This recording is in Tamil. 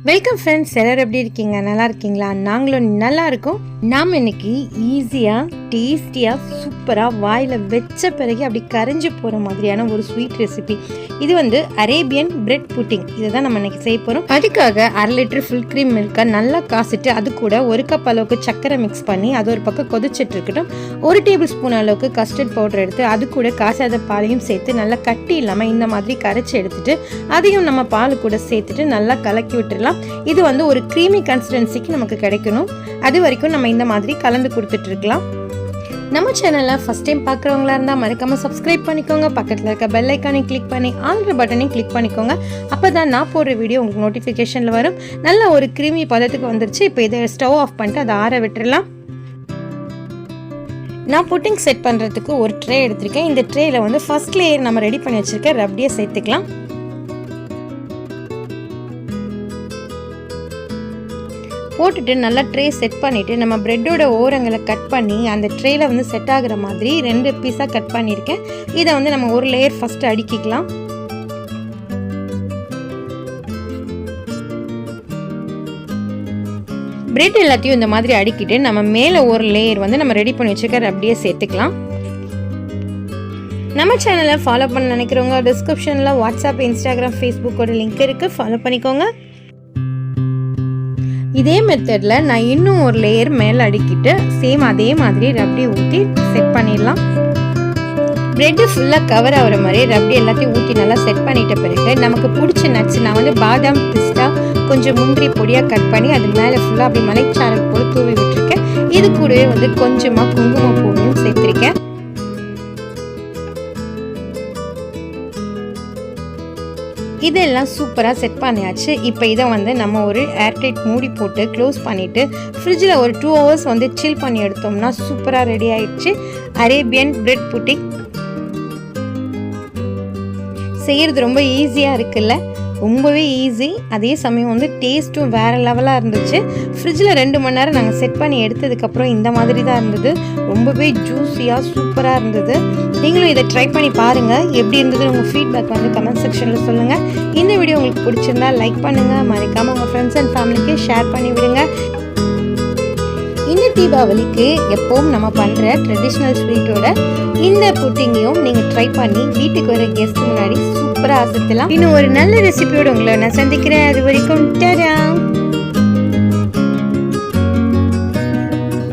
வெல்கம் ஃப்ரெண்ட்ஸ், எல்லாரும் எப்படி இருக்கீங்க? நல்லா இருக்கீங்களா? நாங்களும் நல்லா இருக்கோம். நாம் இன்னைக்கு ஈஸியாக டேஸ்டியாக சூப்பராக வாயில் வச்ச பிறகு அப்படி கரைஞ்சி போகிற மாதிரியான ஒரு ஸ்வீட் ரெசிபி. இது வந்து அரேபியன் பிரெட் புட்டிங். இதை தான் நம்ம இன்னைக்கு செய்ய போகிறோம். அதுக்காக 1/2 லிட்டர் ஃபுல் க்ரீம் மில்கை நல்லா காசிட்டு அது கூட 1 கப் அளவுக்கு சர்க்கரை மிக்ஸ் பண்ணி அது ஒரு பக்கம் கொதிச்சிட்டு இருக்கட்டும். 1 டேபிள் ஸ்பூன் அளவுக்கு கஸ்டர்ட் பவுடர் எடுத்து அது கூட காசாத பாலையும் சேர்த்து நல்லா கட்டி இல்லாமல் இந்த மாதிரி கரைச்சி எடுத்துட்டு அதையும் நம்ம பால் கூட சேர்த்துட்டு நல்லா கலக்கி விட்டுடலாம். இது வந்து ஒரு க்ரீமி கன்சிஸ்டன்சிக்கு நமக்கு கிடைக்கணும். அது வரைக்கும் நம்ம இந்த மாதிரி கலந்து கொடுத்துட்டு இருக்கலாம். நம்ம சேனலில் ஃபஸ்ட் டைம் பார்க்குறவங்களா இருந்தால் மறக்காமல் சப்ஸ்கிரைப் பண்ணிக்கோங்க. பக்கத்தில் இருக்க பெல் ஐக்கானை கிளிக் பண்ணி ஆல்ரெடி பட்டனையும் கிளிக் பண்ணிக்கோங்க. அப்போ தான் நான் போடுற வீடியோ உங்களுக்கு நோட்டிஃபிகேஷனில் வரும். நல்ல ஒரு க்ரீமி பதத்துக்கு வந்துருச்சு. இப்போ இதை ஸ்டவ் ஆஃப் பண்ணிட்டு அதை ஆற விட்டுடலாம். நான் புட்டிங் செட் பண்ணுறதுக்கு ஒரு ட்ரே எடுத்திருக்கேன். இந்த ட்ரேயில் வந்து ஃபர்ஸ்ட் லேயர் நம்ம ரெடி பண்ணி வச்சுருக்கேன் ரப்டியை சேர்த்துக்கலாம். போட்டுட்டு நல்லா ட்ரே செட் பண்ணிவிட்டு நம்ம ப்ரெட்டோட ஓரங்களை கட் பண்ணி அந்த ட்ரேயில் வந்து செட் ஆகுற மாதிரி 2 பீஸாக கட் பண்ணியிருக்கேன். இதை வந்து நம்ம ஒரு லேயர் ஃபஸ்ட்டு அடுக்கிக்கலாம். பிரெட் எல்லாத்தையும் இந்த மாதிரி அடுக்கிட்டு நம்ம மேலே ஒரு லேயர் வந்து நம்ம ரெடி பண்ணி வச்சுக்க ரப்டியை சேர்த்துக்கலாம். நம்ம சேனலை ஃபாலோ பண்ண நினைக்கிறவங்க டிஸ்கிரிப்ஷனில் வாட்ஸ்அப், இன்ஸ்டாகிராம், ஃபேஸ்புக்கோட லிங்க் இருக்குது, ஃபாலோ பண்ணிக்கோங்க. இதே மெத்தடில் நான் இன்னும் ஒரு லேயர் மேலே அடுக்கிட்டு சேம் அதே மாதிரி ரப்டி ஊற்றி செட் பண்ணிடலாம். ப்ரெட்டு ஃபுல்லாக கவர் ஆகிற மாதிரி ரப்டி எல்லாத்தையும் ஊற்றி நல்லா செட் பண்ணிட்ட பிறகு நமக்கு பிடிச்ச நட்ஸ், நான் வந்து பாதாம், பிஸ்தா, கொஞ்சம் முந்திரி பொடியாக கட் பண்ணி அது மேலே ஃபுல்லாக அப்படி மலைச்சாரல் போல் தூவி விட்டுருக்கேன். இது கூடவே வந்து கொஞ்சமாக குங்குமப்பூவையும் சேர்த்துருக்கேன். இதெல்லாம் சூப்பராக செட் பண்ணியாச்சு. இப்போ இதை வந்து நம்ம ஒரு ஏர்டைட் மூடி போட்டு க்ளோஸ் பண்ணிவிட்டு ஃப்ரிட்ஜில் ஒரு 2 ஹவர்ஸ் வந்து சில் பண்ணி எடுத்தோம்னா சூப்பராக ரெடி ஆயிடுச்சு அரேபியன் பிரெட் புட்டிங். செய்கிறது ரொம்ப ஈஸியாக இருக்குல்ல? ரொம்பவே ஈஸி. அதே சமயம் வந்து டேஸ்ட்டும் வேறு லெவலாக இருந்துச்சு. ஃப்ரிட்ஜில் 2 மணி நேரம் நாங்கள் செட் பண்ணி எடுத்ததுக்கப்புறம் இந்த மாதிரி தான் இருந்தது. ரொம்பவே ஜூஸியாக சூப்பராக இருந்தது. நீங்களும் இதை ட்ரை பண்ணி பாருங்கள். எப்படி இருந்தது உங்கள் ஃபீட்பேக் வந்து கமெண்ட் செக்ஷனில் சொல்லுங்கள். இந்த வீடியோ உங்களுக்கு பிடிச்சிருந்தா லைக் பண்ணுங்கள். மறக்காமல் உங்கள் ஃப்ரெண்ட்ஸ் அண்ட் ஃபேமிலிக்கு ஷேர் பண்ணி விடுங்க. இந்த தீபாவளிக்கு எப்பவும் நம்ம பண்ணுற ட்ரெடிஷ்னல் ஸ்வீட்டோட இந்த புட்டிங்கையும் நீங்கள் ட்ரை பண்ணி வீட்டுக்கு வர கெஸ்ட் முன்னாடி சூப்பராக அசத்தலாம். இன்னும் ஒரு நல்ல ரெசிபியோட உங்களை நான் சந்திக்கிறேன். அது வரைக்கும் டடா.